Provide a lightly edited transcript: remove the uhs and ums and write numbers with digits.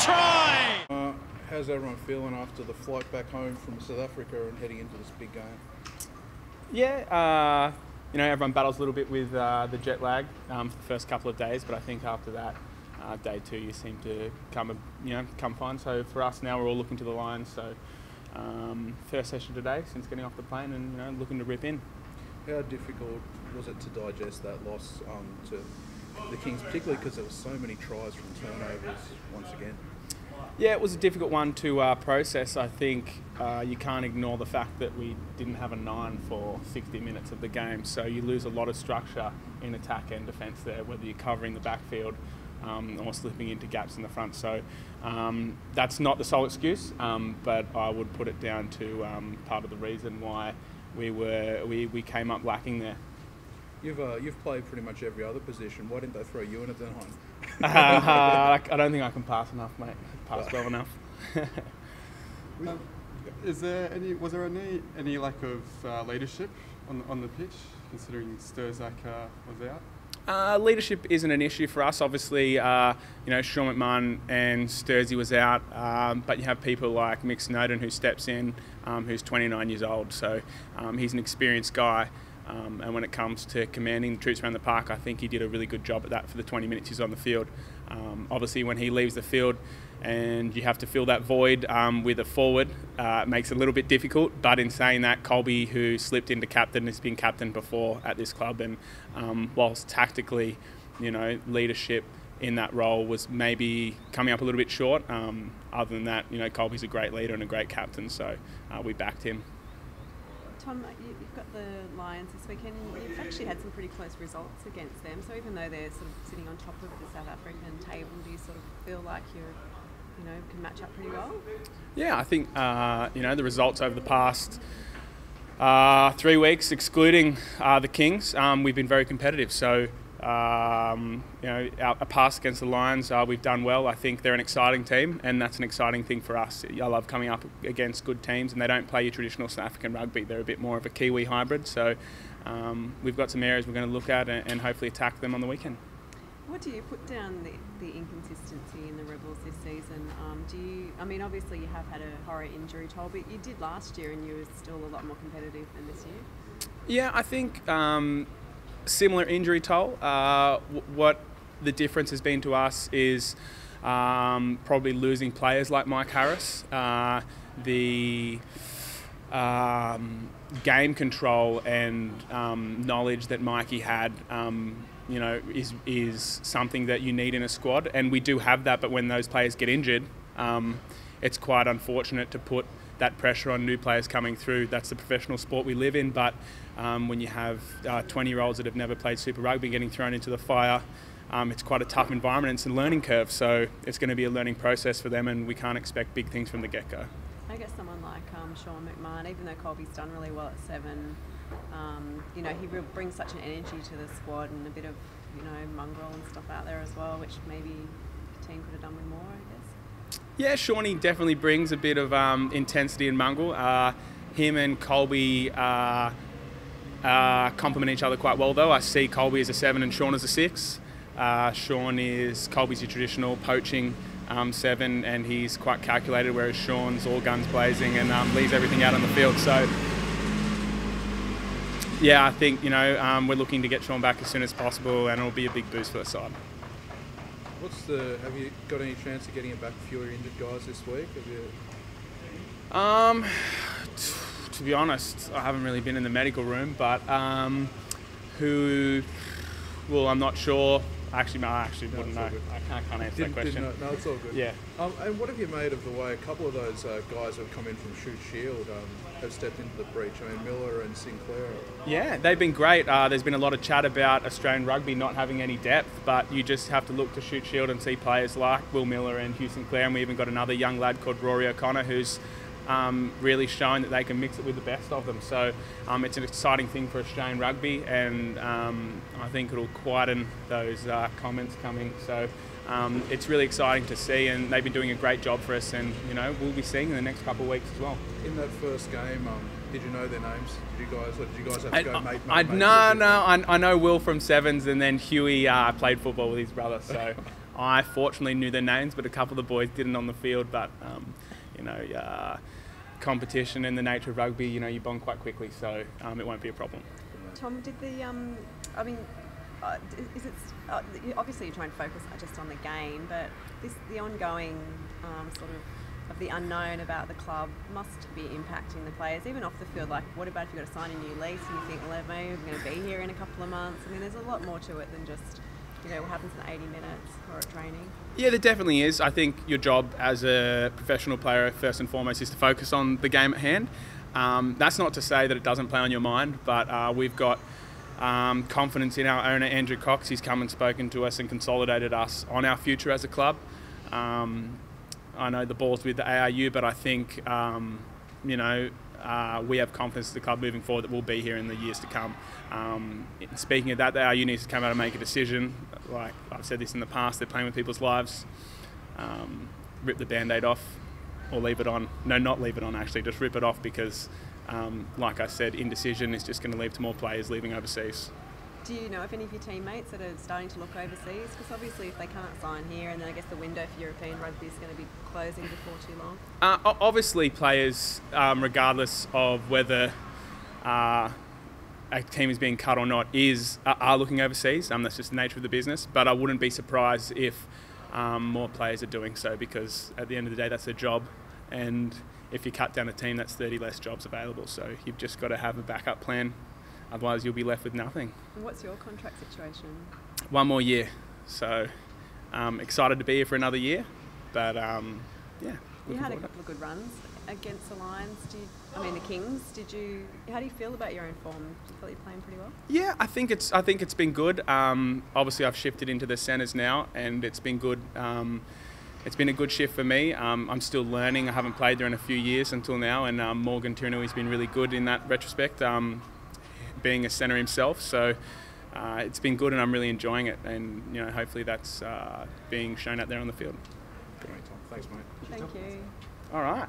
try! How's everyone feeling after the flight back home from South Africa and heading into this big game? Yeah, everyone battles a little bit with the jet lag for the first couple of days, but I think after that, day two, you seem to come fine. So for us now, we're all looking to the Lions. So first session today since getting off the plane, and looking to rip in. How difficult was it to digest that loss to the Kings, particularly because there were so many tries from turnovers once again? Yeah, it was a difficult one to process. I think you can't ignore the fact that we didn't have a 9 for 60 minutes of the game, so you lose a lot of structure in attack and defence there, whether you're covering the backfield or slipping into gaps in the front. So that's not the sole excuse, but I would put it down to part of the reason why we came up lacking there. You've played pretty much every other position. Why didn't they throw you in at the 9? I don't think I can pass enough, mate. Pass well enough. Was there any lack of leadership on the pitch, considering Sturzak was out? Leadership isn't an issue for us. Obviously, Sean McMahon and Sturzy was out, but you have people like Mick Snowden who steps in, who's 29 years old. So he's an experienced guy. And when it comes to commanding the troops around the park, I think he did a really good job at that for the 20 minutes he's on the field. Obviously, when he leaves the field and you have to fill that void with a forward, it makes it a little bit difficult. But in saying that, Colby, who slipped into captain, has been captain before at this club. And whilst tactically, leadership in that role was maybe coming up a little bit short, other than that, Colby's a great leader and a great captain. So we backed him. Tom, you've got the Lions this weekend. You've actually had some pretty close results against them. So even though they're sort of sitting on top of the South African table, do you sort of feel like can match up pretty well? Yeah, I think the results over the past 3 weeks, excluding the Kings, we've been very competitive. So our pass against the Lions, we've done well. I think they're an exciting team, and that's an exciting thing for us. I love coming up against good teams, and they don't play your traditional South African rugby. They're a bit more of a Kiwi hybrid. So we've got some areas we're going to look at and hopefully attack them on the weekend. What do you put down the inconsistency in the Rebels this season? Obviously you have had a horror injury toll, but you did last year and you were still a lot more competitive than this year. Yeah, I think similar injury toll. What the difference has been to us is probably losing players like Mike Harris. The game control and knowledge that Mikey had, is something that you need in a squad, and we do have that. But when those players get injured, it's quite unfortunate to put that pressure on new players coming through. That's the professional sport we live in, but when you have 20-year-olds that have never played Super Rugby getting thrown into the fire, it's quite a tough environment. It's a learning curve, so it's going to be a learning process for them, and we can't expect big things from the get-go. I guess someone like Sean McMahon, even though Colby's done really well at 7, he brings such an energy to the squad and a bit of, mongrel and stuff out there as well, which maybe the team could have done with more, I guess. Yeah, Shawnee definitely brings a bit of intensity and mongrel. Him and Colby complement each other quite well, though. I see Colby as a 7 and Sean as a 6. Colby's your traditional poaching 7, and he's quite calculated, whereas Sean's all guns blazing and leaves everything out on the field. So, yeah, I think we're looking to get Sean back as soon as possible, and it'll be a big boost for the side. Have you got any chance of getting back a few injured guys this week? To be honest, I haven't really been in the medical room, but I'm not sure. I wouldn't know. I can't answer that question. No, it's all good. Yeah. And what have you made of the way a couple of those guys who have come in from Shoot Shield have stepped into the breach? Miller and Sinclair. Yeah, they've been great. There's been a lot of chat about Australian rugby not having any depth, but you just have to look to Shoot Shield and see players like Will Miller and Hugh Sinclair, and we even got another young lad called Rory O'Connor who's really shown that they can mix it with the best of them. So it's an exciting thing for Australian rugby, and I think it'll quieten those comments coming. So it's really exciting to see, and they've been doing a great job for us, and we'll be seeing in the next couple of weeks as well. In that first game, did you know their names? Did you guys have to go mate? No. I know Will from Sevens, and then Huey played football with his brother, so I fortunately knew their names, but a couple of the boys didn't on the field. But competition and the nature of rugby, you bond quite quickly, so it won't be a problem. Tom, did the is it obviously you're trying to focus just on the game, but the ongoing sort of the unknown about the club must be impacting the players, even off the field. Like, what about if you've got to sign a new lease and you think, well, maybe we're going to be here in a couple of months? I mean, there's a lot more to it than just what happens in 80 minutes or at training. Yeah, there definitely is. I think your job as a professional player, first and foremost, is to focus on the game at hand. That's not to say that it doesn't play on your mind, but we've got confidence in our owner, Andrew Cox. He's come and spoken to us and consolidated us on our future as a club. I know the ball's with the ARU, but I think, we have confidence in the club moving forward that we'll be here in the years to come. Speaking of that, the ARU needs to come out and make a decision. Like I've said this in the past, they're playing with people's lives. Rip the Band-Aid off or leave it on. No, not leave it on actually, just rip it off because, like I said, indecision is just going to lead to more players leaving overseas. Do you know if any of your teammates that are starting to look overseas? Because obviously if they can't sign here, and then I guess the window for European rugby is going to be closing before too long. Obviously players, regardless of whether a team is being cut or not, are looking overseas. That's just the nature of the business. But I wouldn't be surprised if more players are doing so, because at the end of the day that's their job, and if you cut down a team, that's 30 less jobs available. So you've just got to have a backup plan. Otherwise, you'll be left with nothing. And what's your contract situation? 1 more year. So excited to be here for another year. But, yeah. You had a couple of good runs against the Lions. The Kings. How do you feel about your own form? Do you feel like you're playing pretty well? Yeah, I think it's been good. Obviously, I've shifted into the centres now, and it's been good. It's been a good shift for me. I'm still learning. I haven't played there in a few years until now, and Morgan Tunui's been really good in that retrospect. Being a centre himself, so it's been good and I'm really enjoying it, and hopefully that's being shown out there on the field. Great, Tom. Thanks, mate. Thank you. All right.